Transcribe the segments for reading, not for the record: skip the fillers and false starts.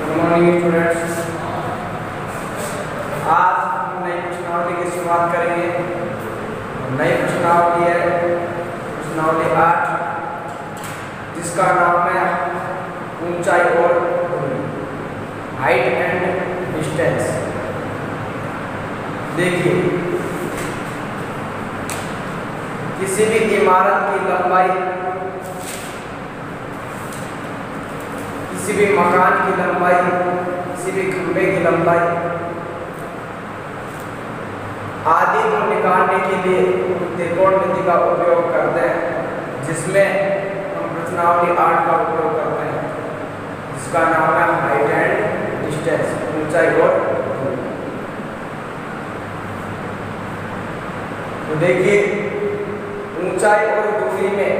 Morning students, आज हम नई प्रश्नावली की शुरुआत करेंगे। नई प्रश्नावली है प्रश्नावली 8, जिसका नाम है ऊंचाई और दूरी, हाइट एंड डिस्टेंस। देखिए, किसी भी इमारत की लंबाई, किसी भी मकान की लंबाई, किसी भी खंभे की लंबाई आदि को निकालने के लिए त्रिकोणमिति का उपयोग करते हैं, जिसमें हम प्रश्नावली 8 का उपयोग करते हैं, जिसका नाम है हाइट एंड डिस्टेंस, ऊंचाई और दूरी। तो देखिए, ऊंचाई और दूरी में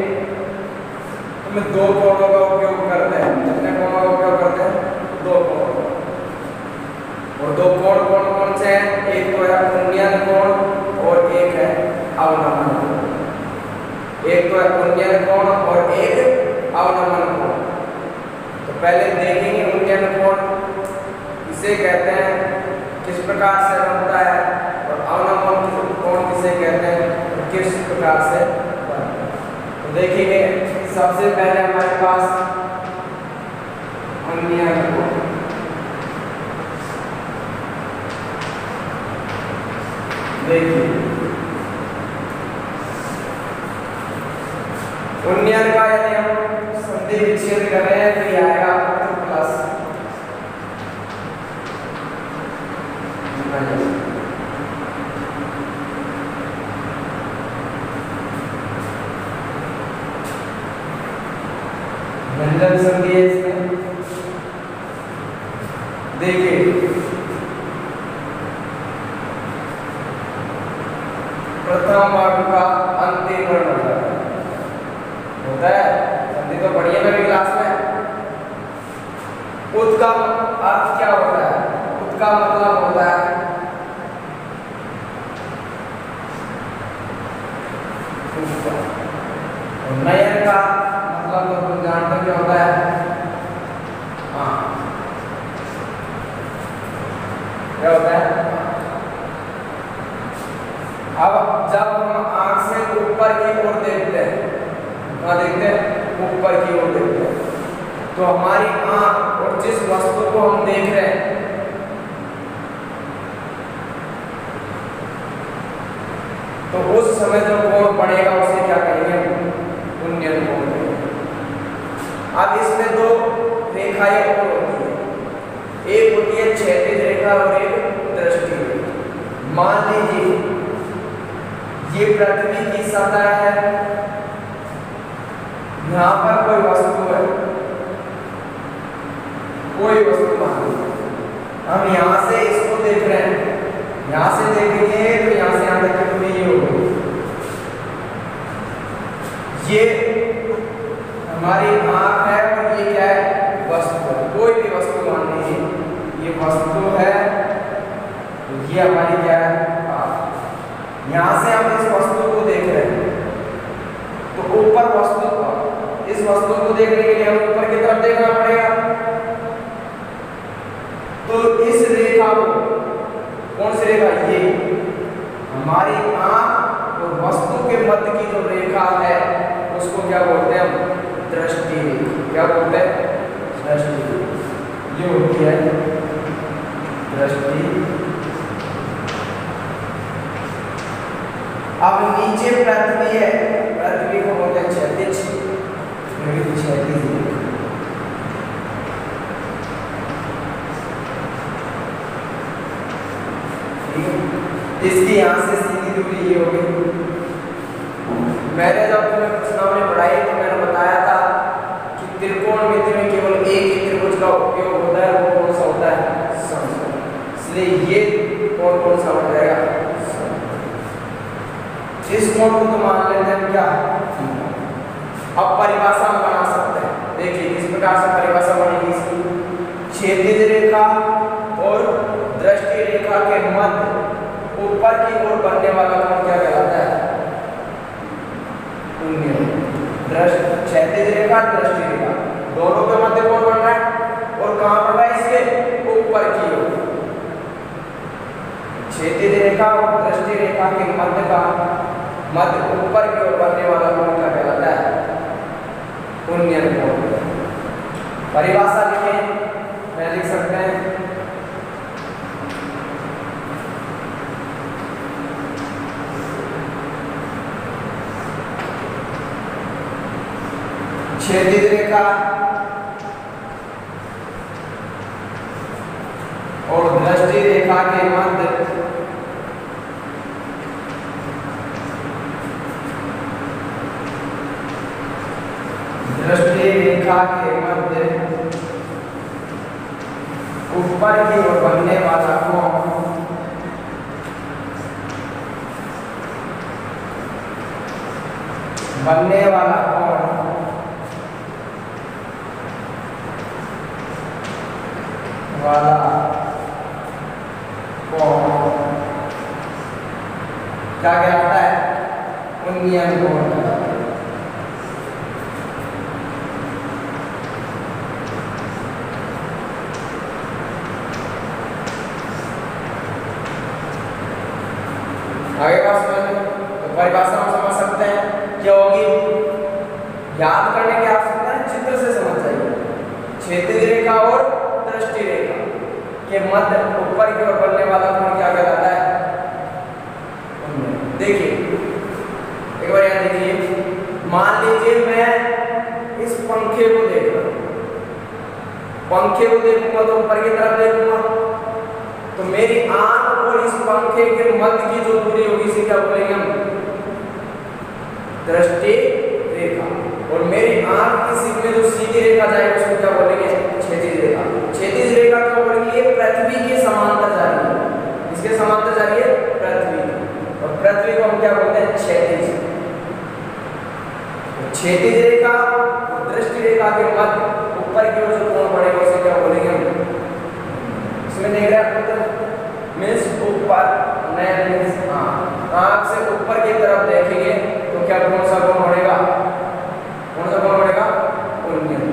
हम दो कोणों का उपयोग करते हैं। कितने कोणों का उपयोग करते हैं? दो कोण। और दो कोण कौन कौन से हैं? एक तो है उन्नयन कोण और एक है अवनमन कोण। एक तो है उन्नयन कोण और एक अवनमन कोण। तो पहले देखेंगे उन्नयन कोण किसे कहते हैं, किस प्रकार से बनता है, और अवनमन कोण किसे कहते हैं, किस प्रकार से बनता है। तो देखेंगे, सबसे पहले हमारे पास उन्नयन कोण। देखिए, उन्नयन का यदि हम संधि विच्छेद कर रहे हैं तो ये आएगा प्लस व्यंजन संधि है इसमें। देखिए, प्रथम वर्ग का अंतिम वर्ण होता है। संधि तो पढ़ी है मेरी क्लास में। उत का अर्थ क्या होता है? उत का मतलब होता है और नयन का मतलब तो तुम जानते हो क्या होता है? हाँ, क्या होता है? अब जब हम आंख से ऊपर की ओर देखते हैं, कहाँ देखते हैं? ऊपर की ओर देखते हैं, तो हमारी आंख और जिस वस्तु को हम देख रहे हैं, तो उस समय जो कोण पड़ेगा उसे क्या कहेंगे? उन्नयन कोण। अब इसमें दो रेखाएं और होती है, एक होती है क्षैतिज रेखा और एक दृष्टि रेखा। मान लीजिए ये पृथ्वी की सतह है, यहाँ पर कोई वस्तु है, कोई वस्तु मान लीजिए, हम यहाँ से इसको देख रहे हैं, यहाँ से देखेंगे तो यहाँ से यहाँ तक की दूरी ये होगी। ये हमारी आँख है और ये क्या है? वस्तु है। कोई भी वस्तु मान लीजिए, ये वस्तु है, तो ये हमारी क्या है? यहाँ से हम इस वस्तु को देख रहे हैं, तो ऊपर वस्तु, इस वस्तु को देखने के लिए हमें ऊपर की तरफ देखना पड़ेगा। तो इस रेखा को, कौन सी रेखा? ये हमारी आँख और वस्तु के मध्य की जो रेखा है उसको क्या बोलते हैं? दृष्टि रेखा। क्या बोलते हैं? दृष्टि रेखा। ये होती है दृष्टि। अब नीचे पृथ्वी है, पृथ्वी को बोलते हैं क्षैतिज। इसकी यहाँ से सीधी दूरी ये होगी। मैंने जब तुम्हें प्रश्नावली पढ़ाई तो मैंने बताया था कि त्रिकोणमिति में केवल एक ही त्रिभुज का उपयोग होता है, वो कौन सा होता है? समकोण। इसलिए ये कोण कौन सा हो जाएगा? इस कोण को तो मान लेते हैं क्या? अब परिभाषा हम बना सकते हैं। देखिए, किस प्रकार से परिभाषा बनेगी इसकी? क्षैतिज रेखा और दृष्टि रेखा के मध्य ऊपर की ओर बनने वाला कोण क्या कहलाता है? उन्नयन। क्षैतिज रेखा, दृष्टि रेखा, दोनों के मध्य कोण बन रहा है, और कहाँ पर है? इसके मध्य ऊपर की ओर बनने वाला कोण क्या कहलाता है? उन्नयन कोण। परिभाषा लिखें, मैं लिख सकते हैं क्षैतिज रेखा और दृष्टि रेखा के मध्य ऊपर की ओर बनने वाला कोण क्या कहलाता है? उन्नयन कोण। आगे बात समझ, तो परिभाषा हम समझ सकते हैं क्या होगी? याद करने की आवश्यकता है, चित्र से समझ जाइए। क्षैतिज रेखा और दृष्टि रेखा के मध्य ऊपर की ओर बनने वाला कोण क्या कहलाता है? देखिए एक बार यहाँ देखिए, मान लीजिए मैं इस पंखे को देख रहा हूँ, पंखे को देखूंगा तो ऊपर की तरफ देखूंगा, तो मेरी आंख और इस पंखे के मध्य की जो दूरी होगी इसे क्या बोलेंगे हम? दृष्टि रेखा। और मेरी आंख की सीध में जो सीधी रेखा जाएगी उसको क्या बोलेंगे? क्षैतिज रेखा। क्षैतिज रेखा क्यों बोलेंगे? ये पृथ्वी के समांतर जा रही है। इसके समांतर जा रही है पृथ्वी, और पृथ्वी को हम क्या बोलते हैं? क्षैतिज। क्षैतिज रेखा और दृष्टि रेखा के मध्य ऊपर की ओर जो कोण बढ़ेगा उसे क्या बोलेंगे हम? इसमें देख रहे हैं मीन्स ऊपर, मीन्स आंख से ऊपर की तरफ देखेंगे तो क्या कौन सा कोण बढ़ेगा? कौन सा कोण बढ़ेगा? उन्नयन।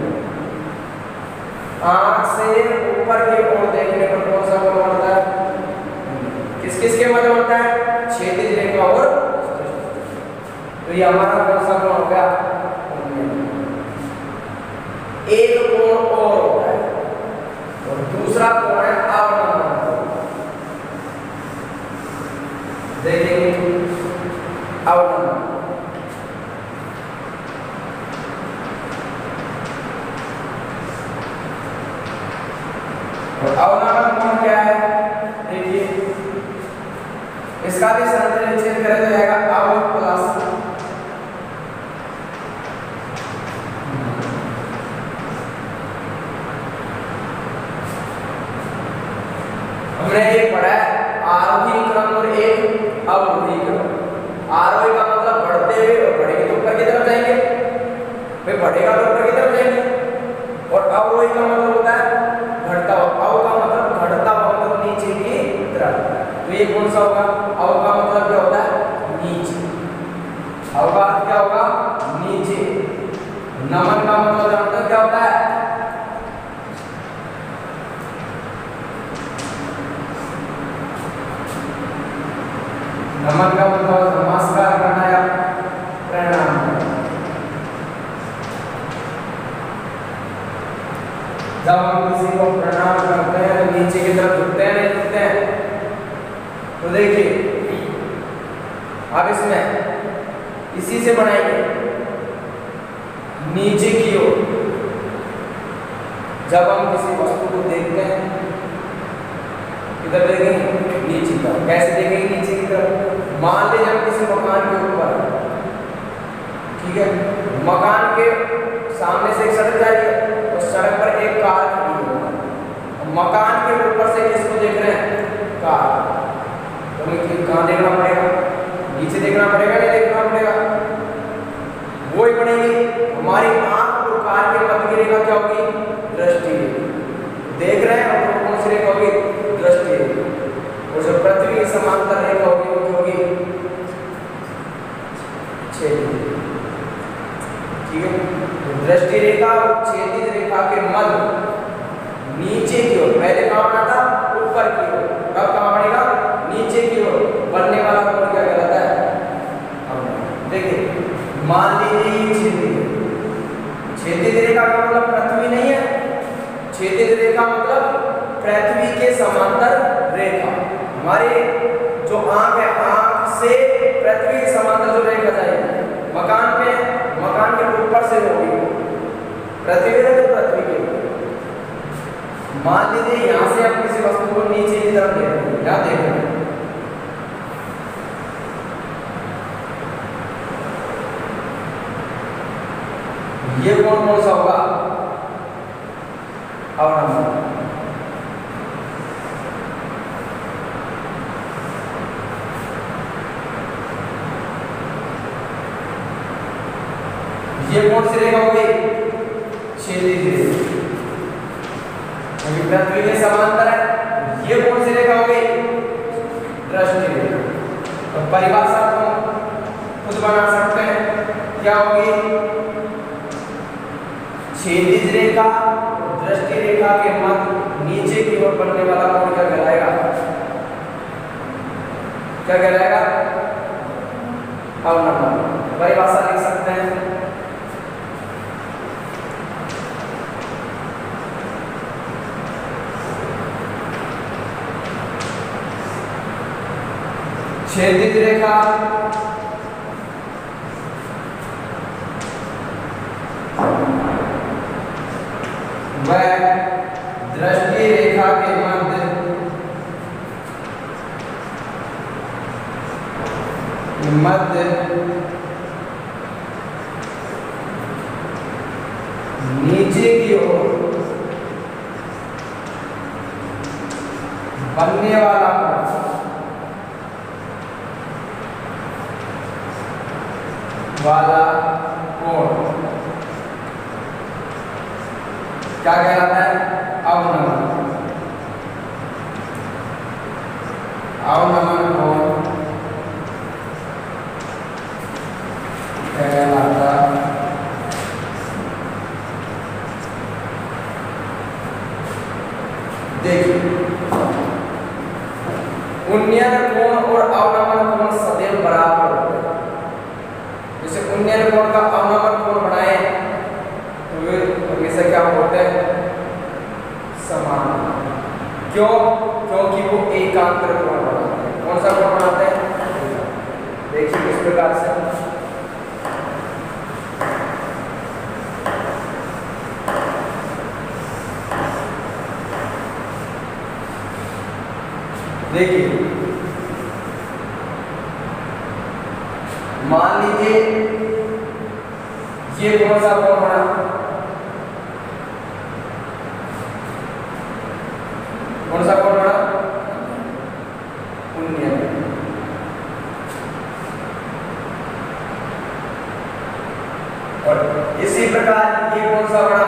आंख से ऊपर की ओर देखने पर कौन सा कोण बढ़ता है? किस किस के मध्य बढ़ता है? क्षैतिज रेखा और, तो ये हमारा कौन सा कोण हो गया? उन्नयन। एक कोण और होता है और दूसरा कोण है अवनमन। देखेंगे अवनमन। और अवनमन कोण क्या है? देखिए इसका भी संतुलन चेंज करें तो जाएगा अव प्लस हमने एक पढ़ा है आरोही क्रम और एक अवरोही क्रम। आरोही का मतलब बढ़ते हुए, और बढ़ेंगे तो ऊपर की तरफ जाएंगे, फिर बढ़ेगा तो ऊपर की तरफ जाएंगे। और अवरोही का मतलब होता है घटता हुआ। अव का मतलब घटता हुआ, मतलब नीचे की तरफ। तो ये कौन सा होगा? अव का मतलब क्या होता है? नीचे। अव का अर्थ क्या होगा? नीचे। नमन का मतलब क्या होता है? नमन का मतलब नमस्कार करना या प्रणाम करना। जब हम किसी को प्रणाम करते हैं तो नीचे की तरफ झुकते हैं, नहीं झुकते हैं? तो देखिए अब इसमें इसी से बनाएंगे नीचे की ओर। जब हम किसी वस्तु को देखते हैं किधर देखेंगे? नीचे की तरफ। कैसे देखेंगे नीचे की तरफ? मान लीजिए हम किसी मकान के ऊपर, ठीक है, मकान के सामने से एक सड़क जा रही है, उस सड़क पर एक कार खड़ी है, मकान के ऊपर से किसको देख रहे हैं? कार। तो हमें कहाँ देखना पड़ेगा? नीचे देखना पड़ेगा, नहीं देखना पड़ेगा? वो ही पड़ेगी। हमारी आंख और कार के मध्य की रेखा क्या होगी? दृष्टि। देख रहे हैं और कौन सी रेखा होगी? दृष्टि। और जो पृथ्वी की समांतर रेखा होगी वो क्या होगी? क्षैतिज। ठीक है, तो दृष्टि रेखा और क्षैतिज रेखा के मध्य नीचे की ओर, पहले कहाँ बना था? ऊपर की ओर, अब कहाँ बनेगा? नीचे की ओर बनने वाला कोण क्या कहलाता है? क्षैतिज रेखा मतलब पृथ्वी के समांतर रेखा। हमारे जो आंख है, आंख से पृथ्वी के समांतर जो रेखा जाएगी, मकान के ऊपर से होगी, पृथ्वी है तो पृथ्वी के ऊपर। मान लीजिए यहाँ से आप किसी वस्तु को नीचे की तरफ देख रहे हैं, यहाँ देख रहे हैं, ये कौन सा होगा? अवनमन। ये कौन सी रेखा होगी? क्षैतिज रेखा, पृथ्वी के समांतर है। ये कौन सी रेखा होगी? दृष्टि रेखा। तो परिभाषा को खुद बना सकते हैं, क्या होगी? क्षैतिज रेखा और दृष्टि रेखा के मध्य नीचे की ओर बनने वाला कोण क्या कहलाएगा? क्या कहलाएगा? अवनमन। परिभाषा लिख सकते हैं, क्षैतिज रेखा व दृष्टि रेखा के मध्य नीचे की ओर बनने वाला कोण क्या कहलाता है? अवनमन। अवनमन कोण कहलाता देखिए, उन्नयन कोण और अवनमन कोण सदैव बराबर होते हैं। जैसे उन्नयन कोण का अवनमन कोण बनाए तो वे हमेशा क्या होते हैं? समान। क्यों? क्योंकि वो एकांतर कोण बनाते हैं। कौन सा कोण बनाते हैं? देखिए इस प्रकार से देखिए, मान लीजिए ये कौन सा कोण बना? कौन सा कोण बना? उन्नयन। और इसी प्रकार ये कौन सा बना?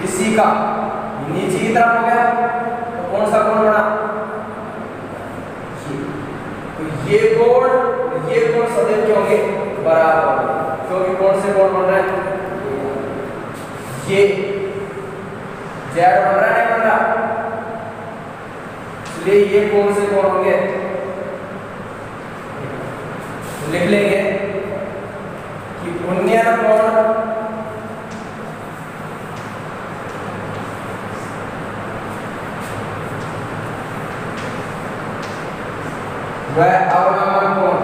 इसी का नीचे की तरफ हो गया, तो कौन सा कोण बना? तो ये कोण सदैव क्या होंगे? बराबर, क्योंकि कौन से कोण बन रहा है? ये जेड बन रहा है, नहीं बन रहा? इसलिए ये कौन से कोण होंगे? लिख लेंगे कि उन्नयन कोण वह अवनमन कोण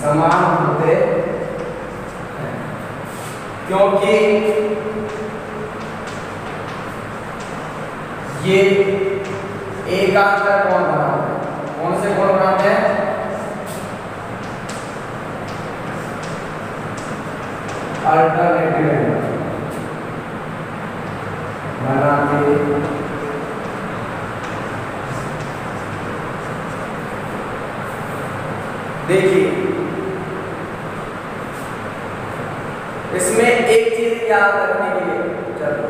समान होते हैं, क्योंकि ये एकांतर कोण बनाते हैं। कौन से कोण बनाते हैं? अल्टरनेटिव बनाते। देखिए, इसमें एक चीज याद रखने के लिए चलो,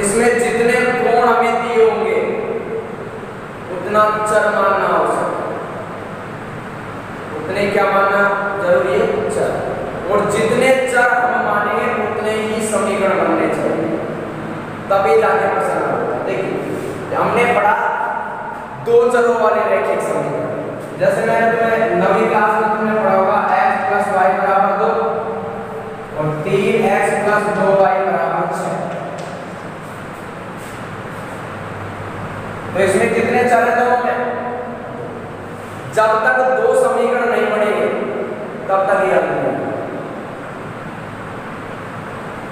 इसमें जितने कोण हमें दिए होंगे उतना चर मानना हो सकता, उतने क्या मानना जरूरी है? चर। और जितने चर हम मानेंगे उतने ही समीकरण बनने चाहिए। तभी जाके प्रश्न आता है। देखिए हमने पढ़ा दो चरों वाले रैखिक समीकरण, जैसे मैंने तुम्हें 9वीं क्लास में तुमने पढ़ा होगा x + y = 2 और 3x + 2y = 6। तो इसमें कितने चर हैं दोनों में? जब तक दो समीकरण नहीं बनेंगे तब तक ये हल नहीं होगा।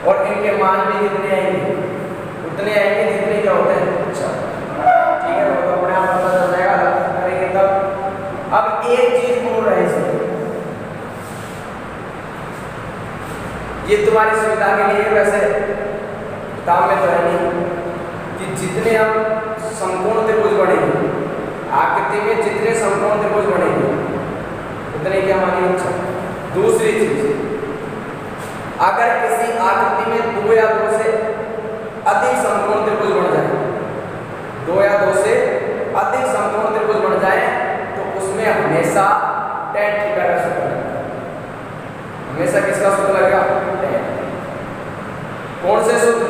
और इनके मान भी कितने आएंगे? उतने आएंगे जितने क्या होते हैं अच्छा, ठीक है, तो अपने आप पता चल जाएगा करेंगे तब। अब एक चीज बोल रहे हैं इसमें, ये तुम्हारी सुविधा के लिए वैसे किताब में तो है नहीं कि जितने हम समकोण त्रिभुज बढ़ेंगे आकृति में, जितने समकोण त्रिभुज बढ़ेंगे उतने क्या मानिए अच्छा। दूसरी चीज, अगर किसी आकृति में 2 या 2 से अधिक समकोण त्रिभुज बन जाए, 2 या 2 से अधिक समकोण त्रिभुज बन जाए तो उसमें हमेशा tan थीटा का सूत्र लगेगा। हमेशा किसका सूत्र लगेगा? tan। कौन से सूत्र?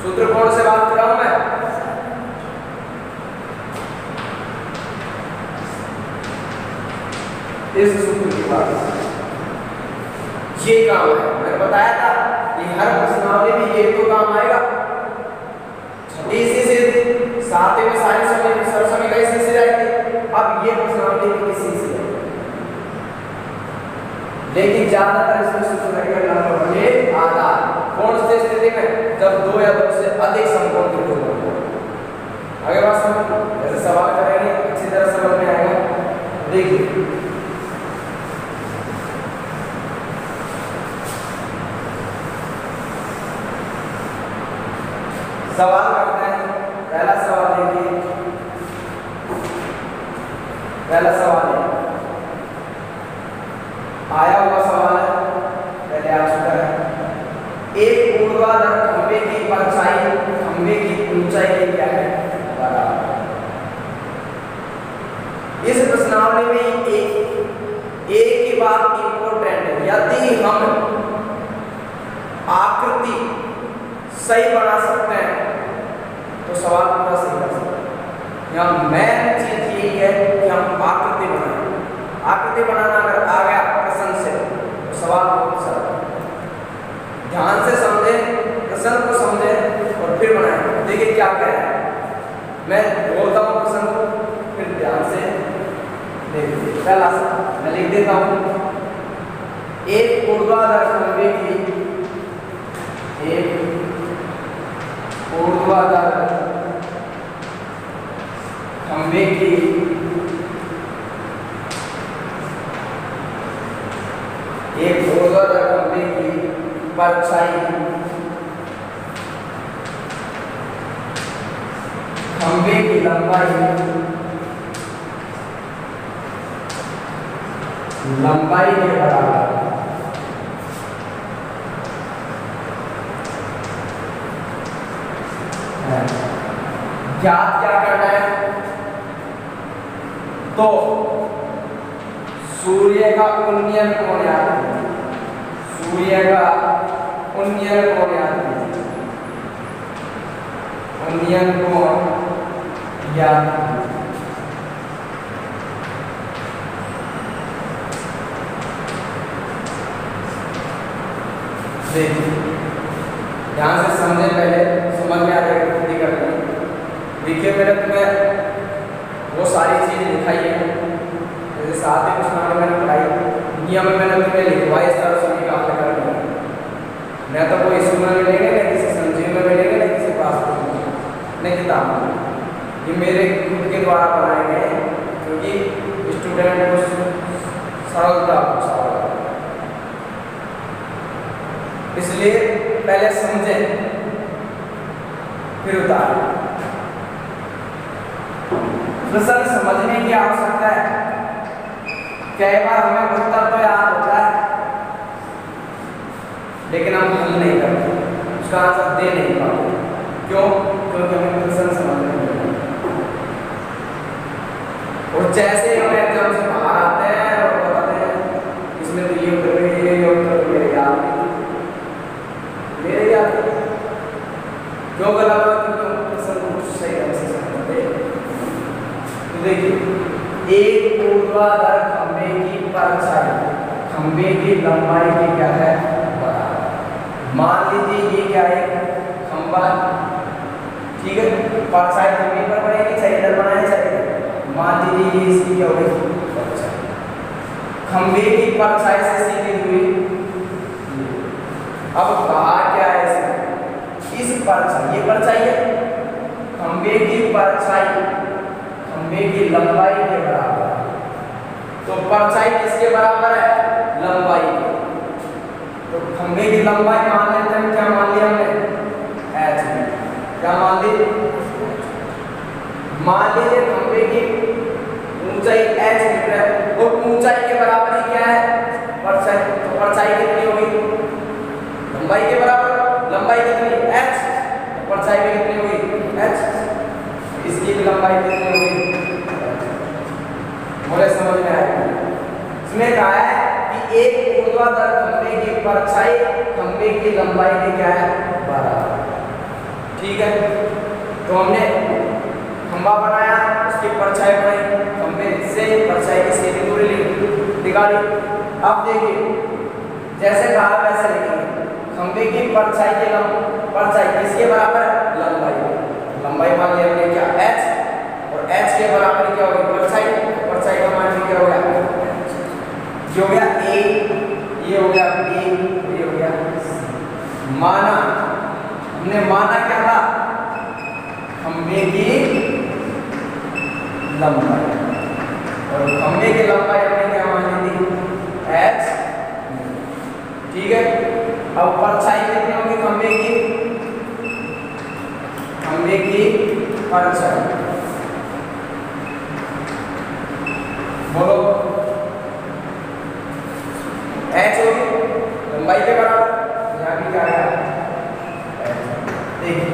सूत्र कौन से बात कर रहा हूं मैं? इस सूत्र की बात। ये काम है, मैंने बताया था कि हर प्रश्नावली में ये तो काम आएगा। छठी से 7वें में सारी समीकरण इसी से जाएगी। अब ये प्रश्नावली में किसी से, लेकिन ज्यादातर इसमें सूत्र लगेगा लंबवत आधार। कौन सी स्थिति में? जब 2 या 2 से अधिक समकोण त्रिभुज हो। आगे बात समझ, जैसे सवाल करेंगे अच्छी तरह समझ में आएगा। देखिए सवाल करते हैं। पहला सवाल देखिए, पहला सवाल है आया हुआ सवाल है, पहले आप सुन है। एक ऊर्ध्वाधर खंभे की परछाई खंभे की ऊंचाई की क्या है? बराबर। इस प्रश्नावली में एक ही बात इंपॉर्टेंट है, यदि हम आकृति सही बना सकते हैं तो सवाल पूरा सही कर सकते हैं। यहाँ मेन चीज यही है कि हम आकृति बनाएं। आकृति बनाना अगर आ गया प्रश्न से तो सवाल बहुत सरल है। ध्यान से समझें, प्रश्न को समझें और फिर बनाएं। देखिए क्या कह रहा है, मैं बोलता हूँ प्रश्न को, फिर ध्यान से देखिए। पहला मैं लिख देता हूँ, एक ऊर्ध्वाधर खंभे की, एक ऊर्ध्वाधर खंभे की परछाई खंभे की लंबाई के बराबर ज्ञात क्या करना है? तो सूर्य का उन्नयन कोण याद कीजिए, सूर्य का उन्नयन कोण याद कीजिए, उन्नयन कोण याद कीजिए। देखिए ध्यान से समझे, पहले समझ में आ जाएगा खुद ही करते हैं। देखिए मैंने तुम्हें वो सारी चीजें लिखाई है, जैसे साथ ही कुछ नाम मैंने पढ़ाई, नियम में मैंने तुम्हें लिखवाई इस तरह सभी का हल करना है। न तो कोई स्कूल में मिलेंगे, न किसी संजीव में मिलेंगे, न किसी पास न किताब में। ये मेरे खुद के द्वारा बनाए गए हैं, क्योंकि स्टूडेंट को सरलता इसलिए पहले समझें फिर उतारें। प्रश्न समझने की आवश्यकता है। कई बार हमें उत्तर तो याद होता है लेकिन हम हल नहीं करते, उसका आंसर दे नहीं पाते। क्यों? क्योंकि हमें प्रश्न समझ नहीं आता। और जैसे हम एग्जाम से बाहर आते हैं और बताते हैं इसमें तो ये उत्तर, ये उत्तर मेरे याद नहीं, मेरे याद क्यों गलत हुआ? क्योंकि प्रश्न को सही ढंग से समझते। तो देखिए एक ऊर्ध्वाधर खंभे की परछाई खंभे की लंबाई की क्या है? बराबर। मान लीजिए ये क्या है? खंभा, ठीक है, परछाई जमीन पर पड़ेगी, चाहे इधर बनाए चाहे इधर। मान लीजिए ये इसकी क्या होगी? परछाई। खंभे की परछाई से सीधी दूरी। अब कहा क्या है इसमें? इस परछाई, ये परछाई है, खंभे की परछाई खंभे की लंबाई के बराबर। तो परछाई किसके बराबर है? लंबाई के। तो खंभे की लंबाई मान लेते हैं, क्या मान लिया हमने? h। क्या मान ली? मान लीजिए खंभे की ऊंचाई h मीटर है और ऊंचाई के बराबर ही क्या है? परछाई। तो परछाई कितनी होगी? लंबाई के बराबर। लंबाई कितनी? h। परछाई भी कितनी होगी? h। इसकी भी लंबाई कितनी होगी? बोले समझ में आया? इसमें कहा है कि एक ऊर्ध्वाधर खंभे की परछाई खंभे की लंबाई के क्या है? बराबर। ठीक है, तो हमने खंभा बनाया, उसकी परछाई बनाई, खंभे से परछाई की सीधी दूरी निकाली। अब देखिए जैसे कहा वैसे लिखेंगे। खंभे की परछाई के परछाई किसके बराबर है? लंबाई। लंबाई मान लिया हमने क्या? h। और h के बराबर क्या होगी? परछाई। परछाई का मान क्या हो गया? ये हो गया a, ये हो गया b, ये हो गया c। माना, हमने माना क्या था? खंभे की लंबाई, और खंभे की लंबाई हमने क्या मानी थी? h। ठीक है, अब परछाई कितनी होगी खंभे की? खंभे की परछाई बोलो h होगी लंबाई के बराबर। यहाँ भी क्या आएगा? देखिए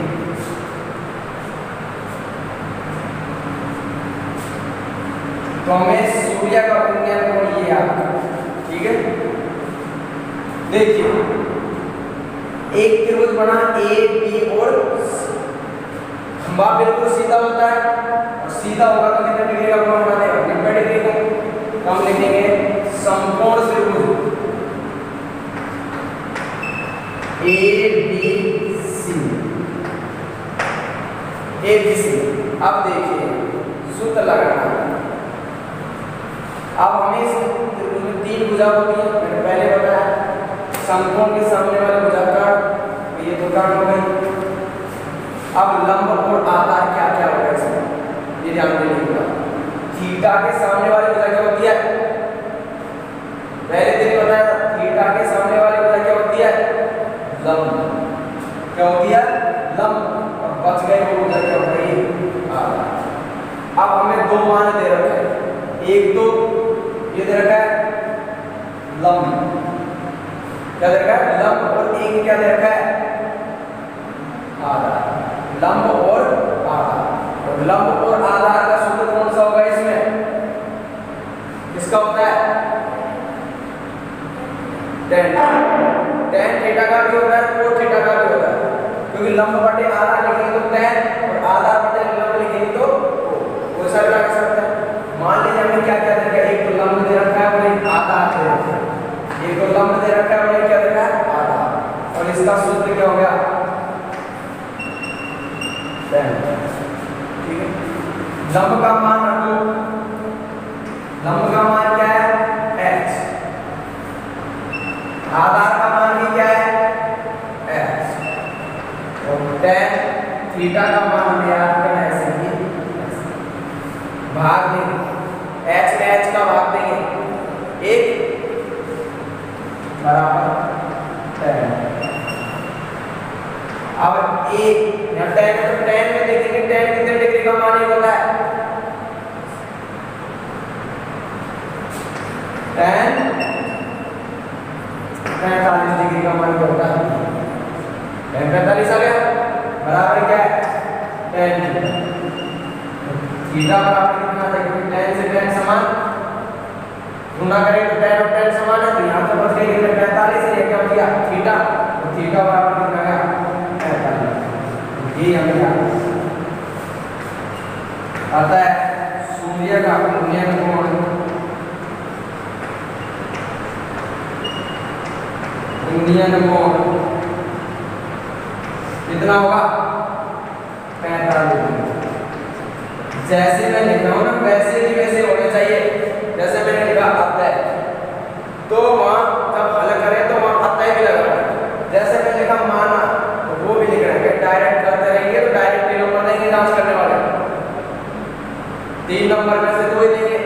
तो हमें सूर्य का विज्ञान कोण ये आपका, ठीक है। देखिए एक त्रिभुज बना ए बी और खंभा बिल्कुल सीधा होता है, और सीधा होगा तो कितने डिग्री का कोण बना देगा? 90 डिग्री का। तो हम लिखेंगे समकोण त्रिभुज ए बी सी। अब देखिए सूत्र लगाना। अब हमें इस त्रिभुज में 3 भुजा होती है, मैंने पहले बताया। समकोण के सामने वाले भुजा का ये तो काट हो गई। अब लंब और आधार क्या क्या होगा इसमें? ये ध्यान देना। थीटा के सामने वाली भुजा क्या होती है? पहले दिन बताया था, थीटा के सामने वाली भुजा क्या होती है? लंब। क्या होती है? लंब। और बच गए वो भुजा क्या हो गई? आधार। अब हमें 2 मान दे रखे हैं, एक तो ये दे रखा है लंब, क्या दे रखा है? लंब। और एक क्या दे रखा है? आधार। लंब और आधार। और लंब और आधार का सूत्र कौन सा होगा इसमें? किसका होता है? tan थीटा का भी होता है, cos थीटा का भी होता है। क्योंकि लंब बटे आधार लिखेंगे तो tan और आधार बटे लंब लिखेंगे तो कोई सा भी लगा सकता है। मान लीजिए हमने क्या क्या देखा? एक तो लंब दे रखा है और एक आधार दे रखा है। एक तो लंब दे रखा है और एक क्या दे रखा है? आधार। और इसका सूत्र क्या हो गया? tan। ठीक है, लंब का मान रखो। लंब का मान क्या है? h। आधार का मान भी क्या है? h। और tan थीटा का मान याद करना ऐसे ही भाग देंगे, h में h का भाग देंगे, 1 बराबर tan। अब एक यहाँ tan में देखेंगे, tan कितने डिग्री का मान होता है? tan 45 डिग्री का मान होता है। tan 45 आ गया, बराबर क्या है? tan थीटा बराबर कितना था? क्योंकि tan से tan समान, गुणा करें तो tan और tan समान है, तो यहाँ तो बच गया कितने? 45। ये क्या हो गया? थीटा। तो थीटा बराबर कितना गया? 45। ये हमें आता है सूर्य का उन्नयन कोण, उन्नयन कोण कितना होगा 45 डिग्री। जैसे मैं लिख रहा हूं ना वैसे ही वैसे होने चाहिए। जैसे मैंने लिखा अतः, तो वहां जब हल करें तो वहां अतः भी लगा है। जैसे मैंने लिखा माना तो वो भी लिख रहे हैं। डायरेक्ट करते रहेंगे तो डायरेक्ट 3 नंबर देंगे जांच करने वाले, 3 नंबर में से 2 ही देंगे।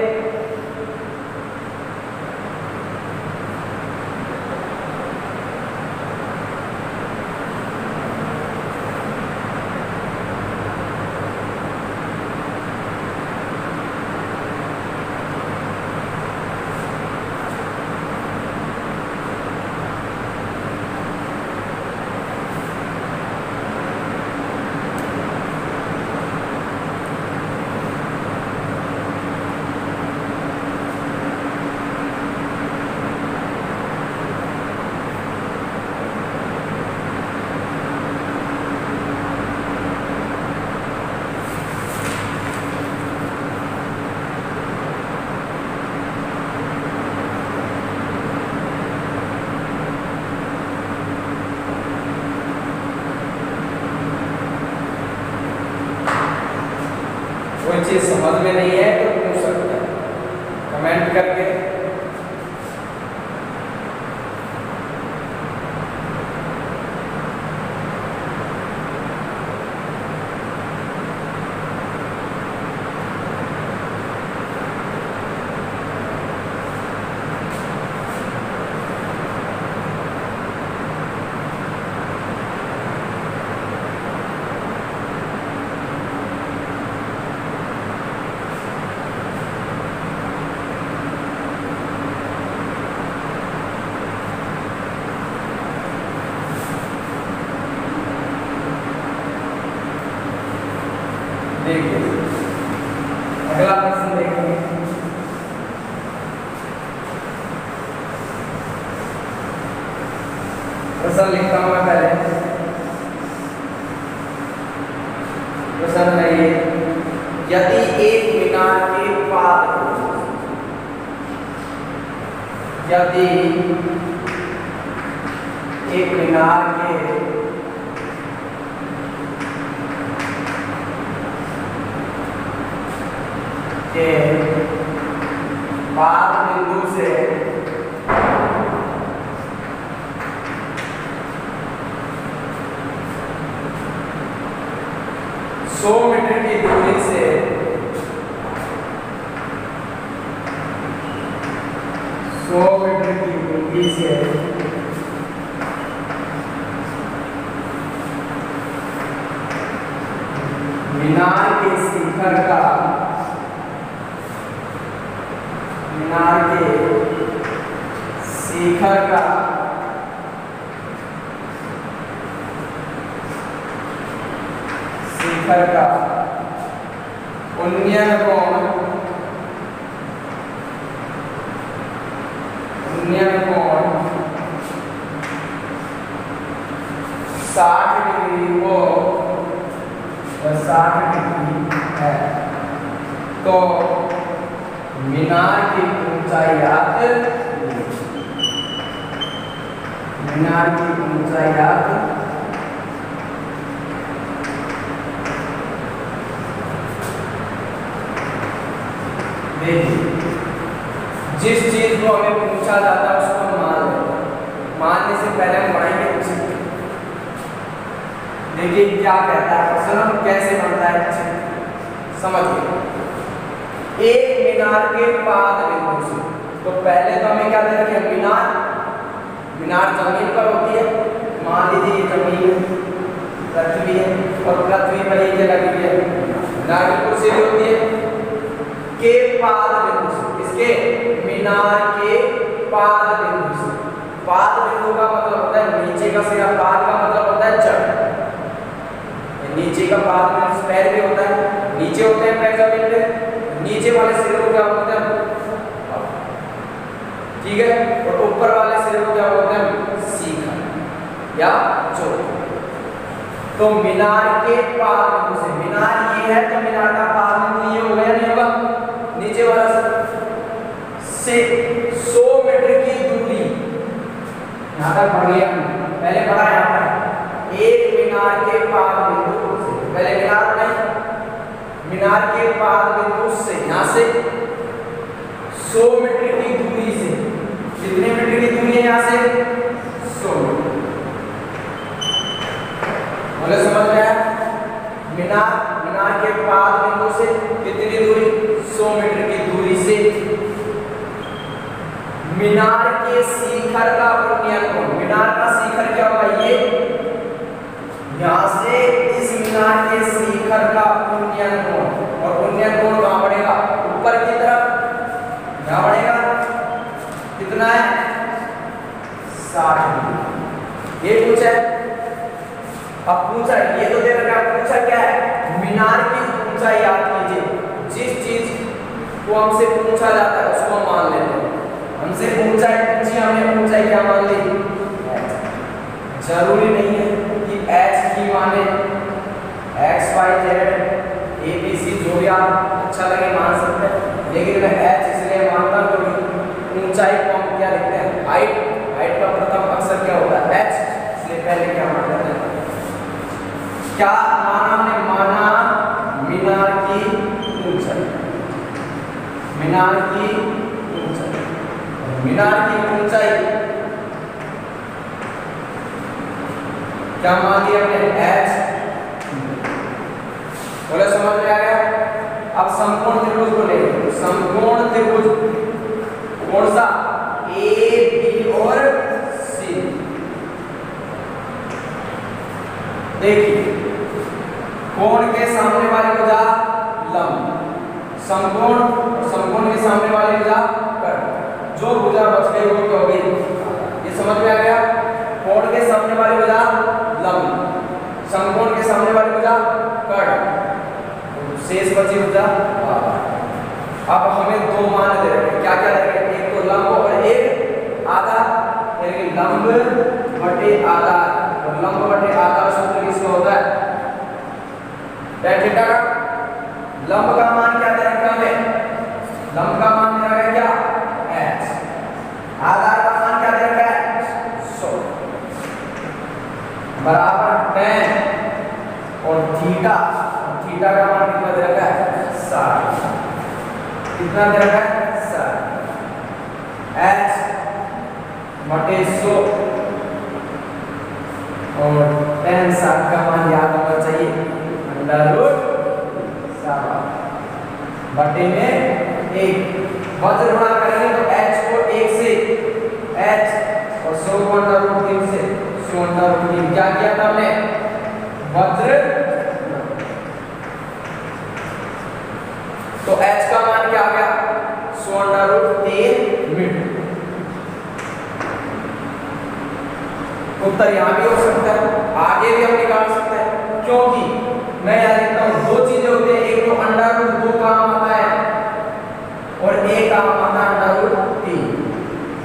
कोई चीज समझ में नहीं है तो पूछ सकते हैं कमेंट करके। देखिए अगला प्रश्न देखेंगे। प्रश्न लिखता हूं मैं पहले। प्रश्न है ये, यदि एक मीनार के पाद, यदि एक मीनार के पाद बिंदु से सौ मीटर की दूरी से 100 मीटर की दूरी से मीनार के शिखर का, मीनार के शिखर का उन्नयन कोण 60 डिग्री को 60 डिग्री है तो मीनार की ऊंचाई याद, मीनार की ऊंचाई याद देखिए। जिस चीज को हमें पूछा जाता है उसको मान लें। मानने से पहले हम पढ़ाएंगे चित्र। देखिए क्या कहता है प्रश्न, कैसे बनता है चित्र समझिए। एक मीनार के पाद बिंदु से, तो पहले तो हमें क्या दे रखा है मीनार, मीनार जमीन पर होती है। मान लीजिए ये जमीन पृथ्वी है और पृथ्वी पर ये लगी हुई है, मीनार बिल्कुल सीधी होती है। के पाद बिंदु से, इसके मीनार के पाद बिंदु से, पाद बिंदु का मतलब होता है नीचे का सिरा, पाद का मतलब होता है जड़। नीचे का पाद में पैर भी होता है, नीचे होते हैं पैर जमीन पे, नीचे वाले सिरे को क्या बोलते हैं, ठीक है, और ऊपर वाले सिरे को क्या बोलते हैं, शिखर या चोटी। तो मीनार के पाद बिंदु से, मीनार ये है तो मीनार का पाद बिंदु ये होगा या नहीं होगा, नीचे वाला से 100 मीटर की दूरी, यहाँ तक पढ़ लिया पहले पढ़ा यहाँ पर, एक मीनार के पाद बिंदु से, पहले मीनार नहीं, मीनार के पाद बिंदु से यहाँ से 100 मीटर की दूरी से, कितने मीटर की दूरी है यहाँ से 100 मीटर, बोले समझ में आया? मीनार के पाद बिंदु से कितनी दूरी, 100 मीटर की दूरी से मीनार के शिखर का उन्नयन कोण, मीनार का शिखर क्या होगा, ये यहाँ से इस मीनार के शिखर का उन्नयन कोण, और उन्नयन कोण कहाँ बढ़ेगा, ऊपर की तरफ, यहाँ बढ़ेगा, कितना है 60 डिग्री, ये पूछा है। अब पूछा ये तो दे रखा, पूछा क्या है, मीनार की ऊंचाई याद कीजिए, जिस चीज को हमसे पूछा जाता है उसको हम मान लेते हैं, हमसे ऊंचाई पूछी, हमने ऊंचाई क्या मान ली, जरूरी नहीं है कि h की माने x y z a b c जो भी आप अच्छा लगे मान सकते हैं, लेकिन मैं h इसलिए मानता हूं क्योंकि ऊंचाई को हम क्या लिखते हैं, हाइट का प्रथम अक्षर क्या होता है h, इसलिए पहले क्या मान लेते हैं, क्या माना हमने, माना मीनार की ऊंचाई, मीनार की ऊंचाई, मीनार की ऊंचाई क्या मान लिया हमने h, बोले समझ में आ गया? अब समकोण त्रिभुज को लेंगे, समकोण त्रिभुज कौन सा, ए बी और सी, देखिए कोण के सामने वाली भुजा लंब, समकोण और समकोण के सामने वाली भुजा कर्ण, जो भुजा बच गई वो क्या होगी, ये समझ में आ गया? कोण के सामने वाली भुजा लंब, समकोण के सामने वाली भुजा कर्ण, शेष बची भुजा आधा। अब हमें दो मान दे रहे हैं, क्या क्या दे रहे हैं, एक तो लंब और एक आधा, यानी लंब बटे आधा, और लंब बटे आधा सूत्र किसका होता है, tan थीटा का। लंब का मान क्या दे रखा है, लंब का मान दे रखा है क्या, h, आधार का मान क्या दे रखा है 100, बराबर tan और थीटा, थीटा का मान कितना दे रखा है 60, कितना दे रखा है 60, h बटे 100 और tan 60 का मान याद होना चाहिए, अंडर रूट 7 बटे में 1, वज्र गुणा करेंगे तो h को 1 से h और 100 को अंडर रूट 3 से 100 अंडर रूट 3, क्या किया था हमने, वज्र, तो h का मान क्या आ गया 100 अंडर रूट 3 मीटर। उत्तर यहाँ भी हो सकता है, आगे भी हम निकाल सकते हैं, क्योंकि मैं यहाँ लिखता हूँ दो चीजें होती हैं, एक तो अंडर रूट 2 काम आता है और एक काम आता है अंडर रूट 3।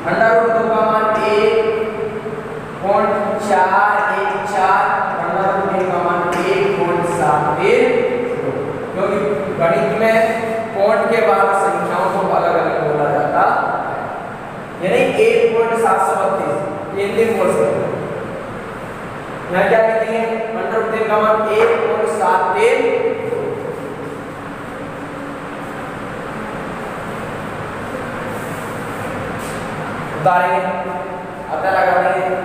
अंडर रूट 2 का मान 1.414, अंडर रूट 3 का मान 1.713, क्योंकि गणित में पॉइंट के बाद संख्याओं को अलग अलग बोला जाता है, यानी 1.732 हिंदी बोल सकते हैं। यहाँ क्या कहते हैं, अंडर रूट 3 का मान 1.713, उतारेंगे, अतः लगा देंगे,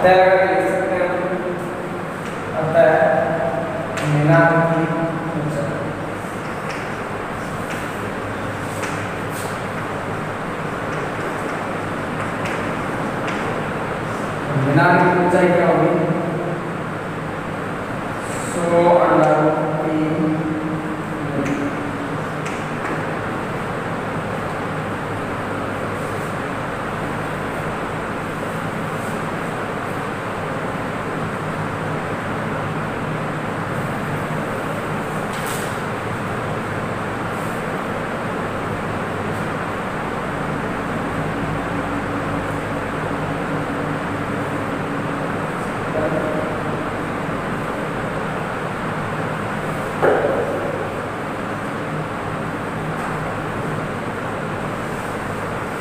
अतः लगा के लिख सकते हैं, अतः मीनार की ऊंचाई, मीनार की ऊंचाई क्या होगी 100/3।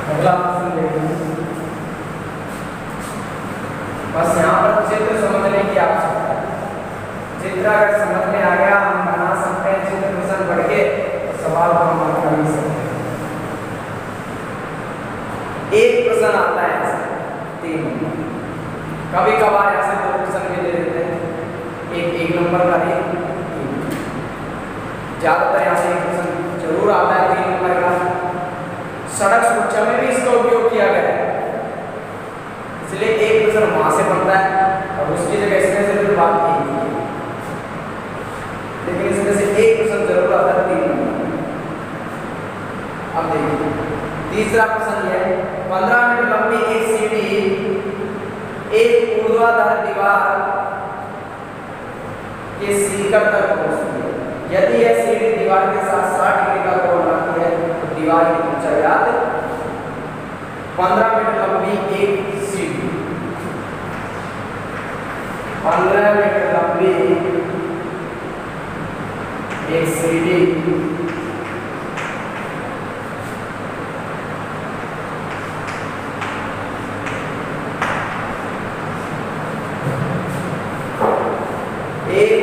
अगला प्रश्न देखिए, बस यहाँ पर चित्र समझने की आवश्यकता है। चित्र अगर समझ में आ गया हम बना सकते हैं, चित्र पसंद पढ़ के सवाल को हम कर भी सकते हैं। एक प्रश्न आता है ऐसे 3 नंबर, कभी कभार ऐसे 2 प्रश्न भी दे देते हैं, एक नंबर का भी, ज्यादातर यहाँ से एक प्रश्न जरूर आता है 3 नंबर का। सड़क सुरक्षा में भी इसका उपयोग किया गया है, इसलिए एक प्रश्न वहां से बनता है और उसकी जगह इसमें से फिर बात की, लेकिन इसमें से एक प्रश्न जरूर आता है 3 नंबर। अब देखिए तीसरा प्रश्न है, 15 मीटर लंबी एक सीढ़ी एक ऊर्ध्वाधर दीवार के शिखर तक पहुंचती है। यदि यह सीढ़ी दीवार के साथ 60 डिग्री का कोण बनाती है तो दीवार की ऊंचाई 15 मीटर लंबी एक सीढ़ी, 15 मीटर लंबी एक सीढ़ी एक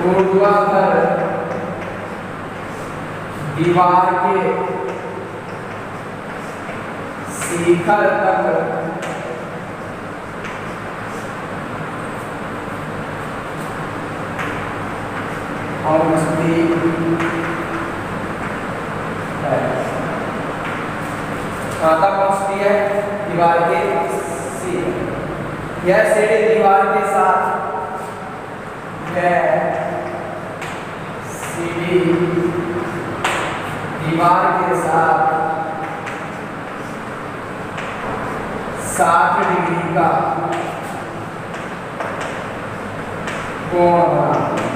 ऊर्ध्वाधर दीवार के शिखर तक पहुंचती है। कहाँ तक पहुंचती है? दीवार के शिखर। यह सीढ़ी दीवार के साथ, यह सीढ़ी दीवार के साथ 60 डिग्री का कोण बनाती है।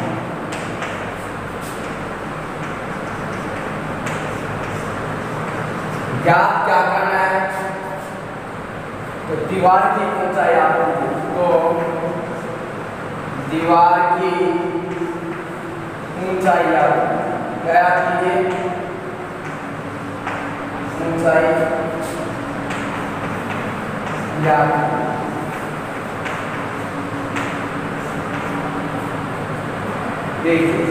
क्या करना है? तो दीवार की ऊंचाई आती है, तो दीवार की ऊंचाई आती है, क्या कीजिए ऊंचाई याद। देखिए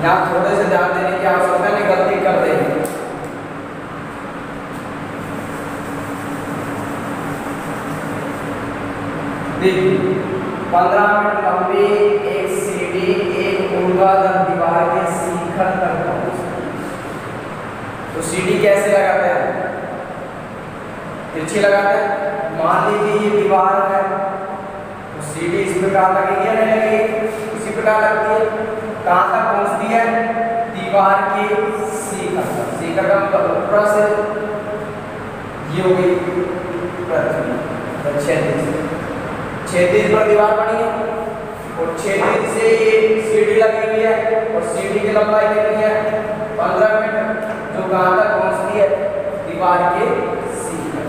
यहाँ थोड़े से ध्यान देने की आवश्यकता नहीं, गलती कर देंगे। देखिए 15 मीटर लंबी एक सीढ़ी एक ऊर्ध्वाधर दीवार के शिखर तक पहुंचती है। तो सीढ़ी कैसे लगाते हैं? तिरछी लगाते हैं। मान लीजिए ये दीवार है तो सीढ़ी इस प्रकार लगेगी या नहीं लगेगी? उसी प्रकार लगती है। कहाँ तक पहुंचती है? दीवार के शिखर तक। शिखर का मतलब ऊपर से ये हो गई पृथ्वी, क्षैतिज पर दीवार बनी है और क्षैतिज से ये सीढ़ी लगी हुई है और सीढ़ी की लंबाई कितनी है? 15 मीटर, जो कहाँ तक पहुंचती है? दीवार के शिखर।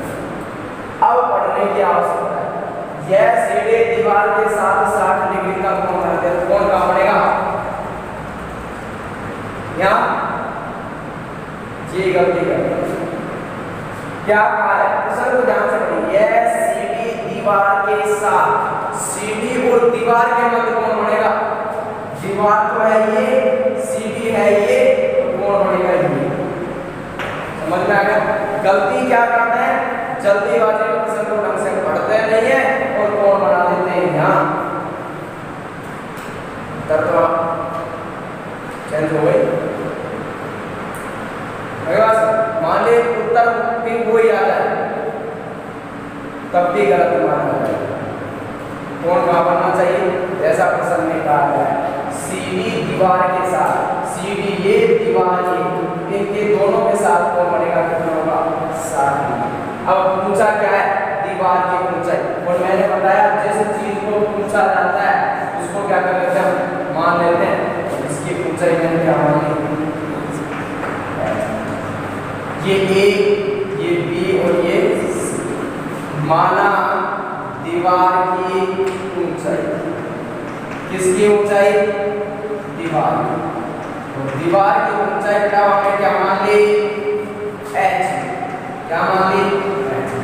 अब पढ़ने की आवश्यकता है, यह सीढ़ी दीवार के साथ 60 डिग्री का कोण बनाते हैं। कोण कहाँ पड़ेगा? यहाँ ये गलती कर क्या कहा है? प्रश्न को ध्यान से पढ़िए। यह सीढ़ी दीवार के साथ, सीढ़ी और दीवार के मध्य कोण बनेगा? दीवार तो है ये, सीडी है ये, तो कोण बनेगा ये। समझ में आ गया? गलती क्या करते हैं, जल्दीबाजी में प्रश्न को ढंग से पढ़ते नहीं है और कोण बना देते हैं यहाँ। तो चेंज हो गई। मान ले उत्तर भी वही आ जाए तब भी गलत माना जाएगा। कोण कहाँ बनना चाहिए, जैसा प्रश्न में कहा गया है, सीडी दीवार के साथ, सीडी ये दीवार ये, इनके दोनों के साथ कोण बनेगा कितना होगा, 60 डिग्री। अब पूछा क्या है, दीवार की ऊंचाई, और मैंने बताया जिस चीज को पूछा जाता है उसको क्या कर लेते हैं, मान लेते हैं। इसकी ऊंचाई मैंने क्या मान ली, ये ए, ये बी और ये माना दीवार की ऊंचाई। किसकी ऊंचाई, दीवार की। तो दीवार की ऊंचाई बेटा हमने क्या मान ली, h। क्या मान ली, h।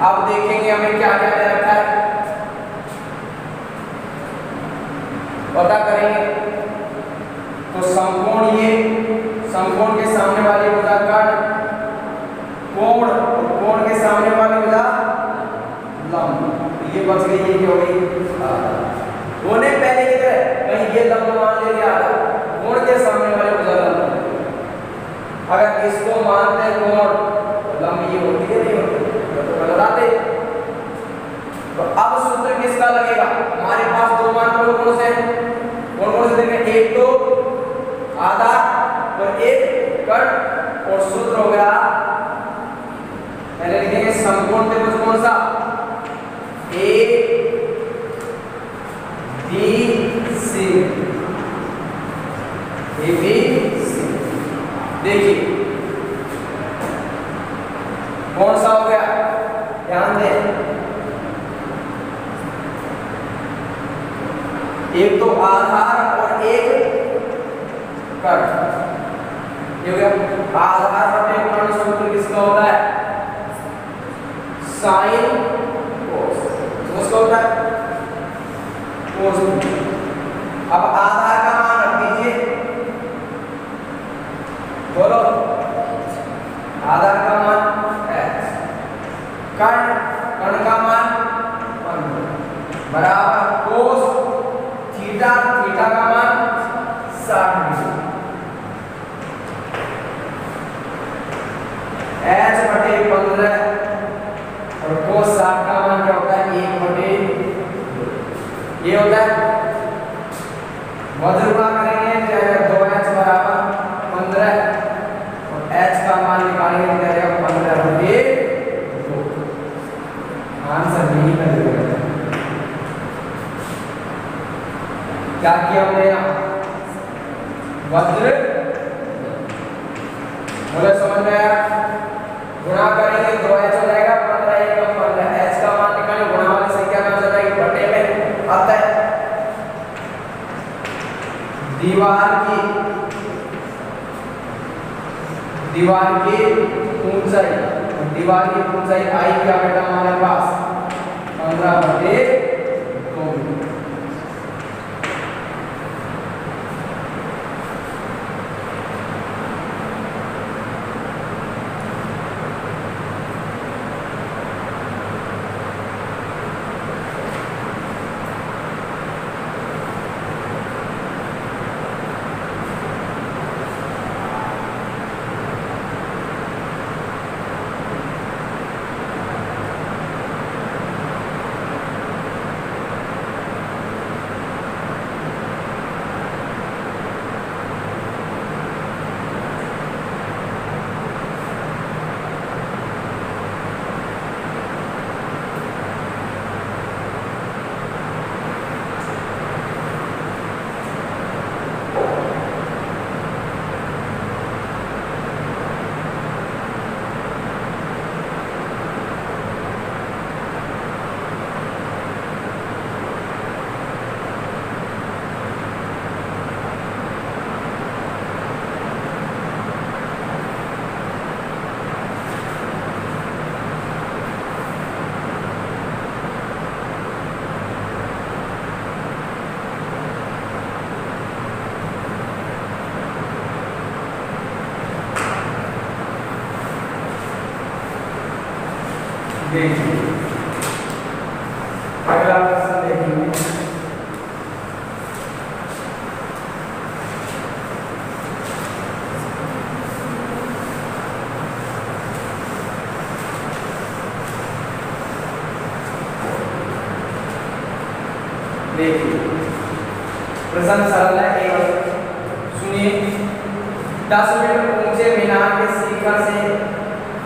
अब देखेंगे हमें क्या क्या दे रखा है, पता करेंगे। तो समकोण, ये समकोण के सामने वाली भुजा कर्ण, कोण, कोण के सामने वाली भुजा लंब। ये बच गई, ये क्या हो गई, होने पहले की तरह कहीं ये लंब मान ले लिया, कोण के सामने वाले भुजा लंब। अगर इसको मानते हैं कोण, तो लंब ये होती है नहीं होती, तो गलत आते। तो अब सूत्र किसका लगेगा, हमारे पास दो मान कौन से देंगे, एक तो आधा और एक कर्ण, और सूत्र हो गया, पहले लिखेंगे समकोण त्रिभुज कौन सा, A B C. A B सी, देखिए कौन सा हो गया, ध्यान दें, एक तो आधार और एक कर्ण। ये हो गया आधार बटे कर्ण, सूत्र किसका होता है, साइन कोस। उसका होता है कोस। अब आधार का मान रख दीजिए, बोलो आधार का मान x, कर्ण का मान 1 बराबर कोस थीटा, थीटा का मान 60 डिग्री। h बटे 15 और कोस 60 का मान क्या होता है, 1 बटे 2। ये होता है वज्र गुणा करेंगे, क्या आएगा 2h बराबर 15 और h का मान निकालेंगे, क्या आएगा 15 बटे 2। आंसर यही निकलेगा। क्या किया हमने यहाँ, वज्र बोले, समझ में आया? गुणा करेंगे 2h हो जाएगा 15, 1 का 15, h का मान निकालें, गुणा वाली संख्या में हो जाएगी बटे में आता है। दीवार की ऊंचाई, दीवार की ऊंचाई आई क्या बेटा हमारे पास 15 बटे 2। देखिए अगला प्रश्न देखेंगे। देखिए प्रश्न सरल है, एक सुनिए। 10 मीटर ऊंचे मीनार के शिखर से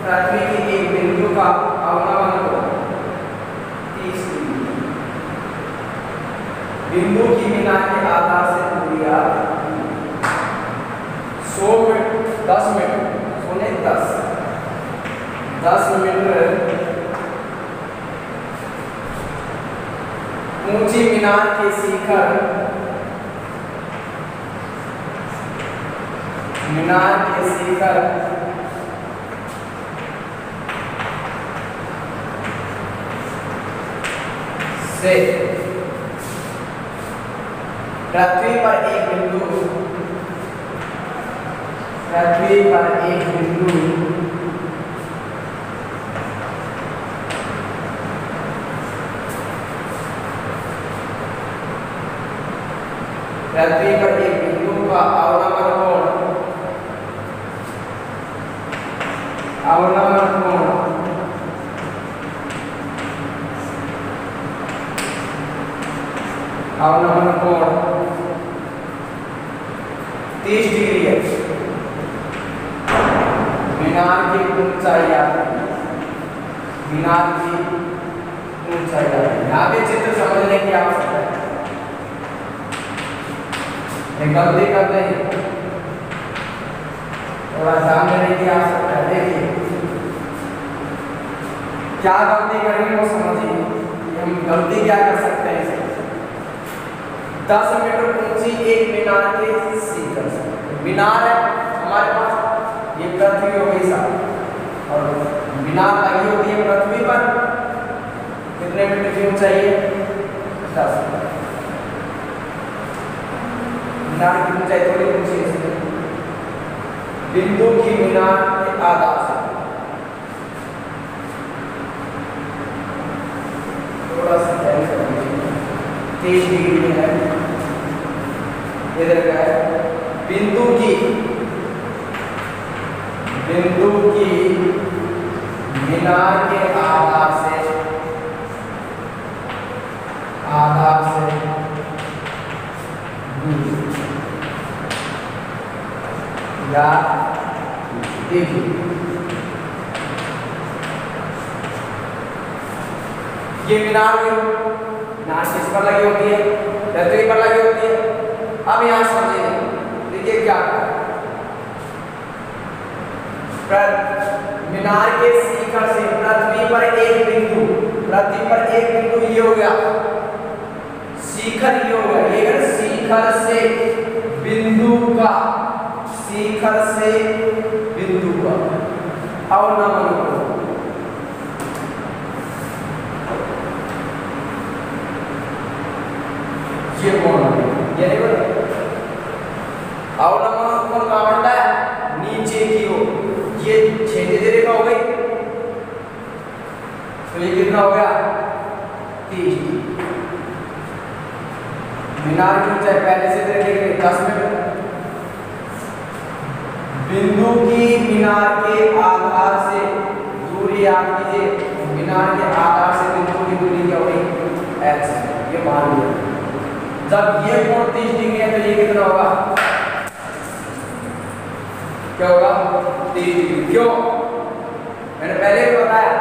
पृथ्वी के एक बिंदु का अवनमन को 30 डिग्री, बिंदु की मीनार के आधार से दूरी 100 मीटर 10 मीटर सोने 10 मीटर ऊंची मीनार के शिखर से पृथ्वी पर एक बिंदु पृथ्वी पर एक बिंदु का अवनमन कोण 30 डिग्री है। मीनार की ऊंचाई यहाँ पे चित्र समझने की आवश्यकता है, गलती कर नहीं, थोड़ा ध्यान देने की आवश्यकता है। देखिए क्या गलती करेंगे वो समझिए, हम गलती क्या कर सकते हैं। 10 मीटर ऊंची एक मीनार के शिखर से, मीनार है हमारे पास, ये पृथ्वी हो गई साहब, और मीनार लगी होती है पृथ्वी पर, कितने मीटर की ऊंचाई है 10 मीटर। मीनार की ऊंचाई थोड़ी ऊंची है, बिंदु की मीनार के आधार से थोड़ा सा 30 डिग्री है, इधर का है बिंदु की मीनार के आधार से या देखिए ये मीनार किस पर लगी होती है, पृथ्वी पर लगी होती है। अब यहां समझिए, देखिए क्या मीनार के शिखर से पृथ्वी पर एक बिंदु ये हो गया, शिखर ये हो गया, ये शिखर से बिंदु का अवनमन को ये कोण ये नहीं बोला, अवनमन कोण कहां बनता है, नीचे की ओर, ये क्षैतिज रेखा हो गई, तो ये कितना हो गया 30। मीनार की ऊंचाई पहले से देखेंगे 10 मीटर, बिंदु की मीनार के आधार से दूरी याद कीजिए, मीनार के आधार से बिंदु की दूरी क्या होगी x, ये मान लीजिए। जब ये कोण 30 डिग्री है तो ये कितना होगा, क्या होगा 30 डिग्री। क्यों, मैंने पहले भी बताया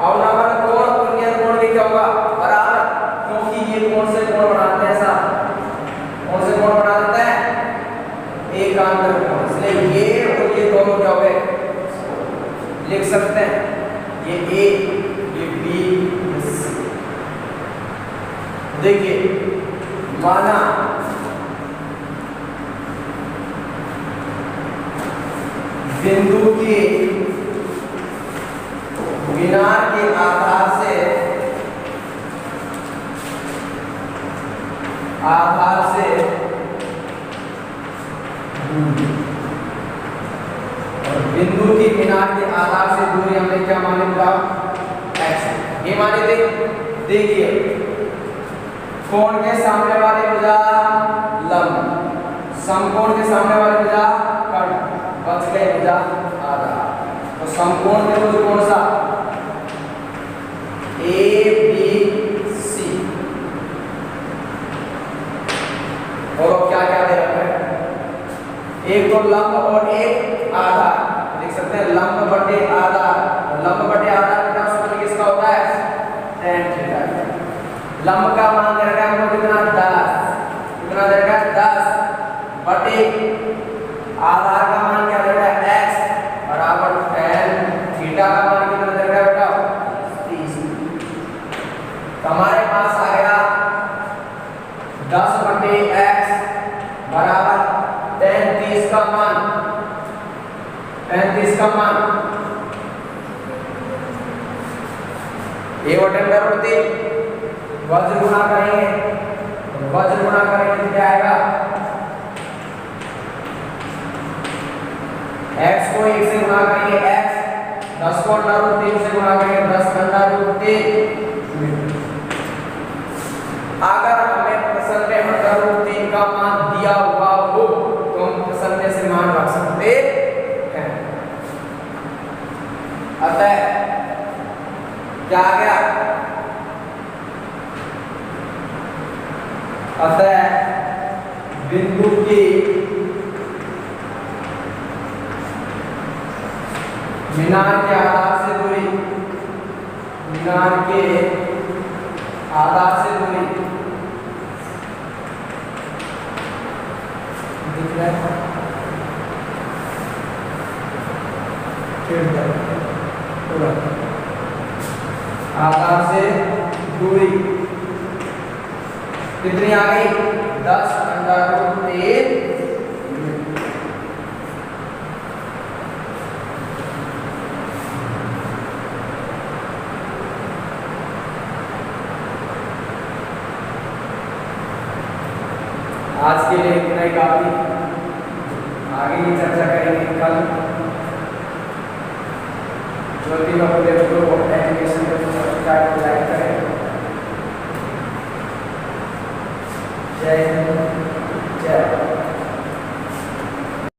अवनमन कोण कुंडलीय कोण के क्या होगा बराबर, क्योंकि ये कोण से कोण बनाते हैं साहब, कौन से कोण बना देते हैं एकांतर कोण, इसलिए ये और ये दोनों क्या हो गए लिख सकते हैं, ये A ये B ये C। देखिए माना बिंदु की मीनार के आधार से और बिंदु की मीनार के आधार से दूरी हमने क्या माने, x ये मानी थी। देखिए कोण के सामने वाली भुजा लंब, समकोण के सामने वाली भुजा कर्ण, बच गई भुजा आधार। तो समकोण त्रिभुज कौन सा? A B C. और क्या क्या दे रखा है? एक तो लंब और एक आधार। लिख सकते हैं लंब बटे आधार। लंब बटे आधार का सूत्र किसका होता है? tan theta. लंब का मान दे रखा है हमको कितना? 10। कितना दे रखा है? 10 बटे आधार का मान क्या दे रखा है? x बराबर tan थीटा का मान कितना दे रखा है बेटा? 30। तो हमारे पास आ गया 10 बटे x बराबर tan 30 का मान, tan 30 का मान ए बटन पर उड़ती वज्र गुणा करेंगे, वज्र गुणा करेंगे तो क्या आएगा? x को 1 से गुणा करेंगे x, 10 को √3 से गुणा करेंगे 10 √3। अगर हमें प्रश्न में √3 का मान दिया हुआ हो तो हम प्रश्न में से मान रख सकते हैं। अतः क्या आ गया? अतः बिंदु की मीनार के आधार से दूरी, मीनार के आधार से दूरी दिख रहा है? पूरा आधार से दूरी कितनी आ गई? 10√3। आज के लिए इतना ही काफी। आगे की चर्चा करेंगे कल। जो भी अपने एजुकेशन को सब्सक्राइब लाइक करें। जय हिंद, जय भारत।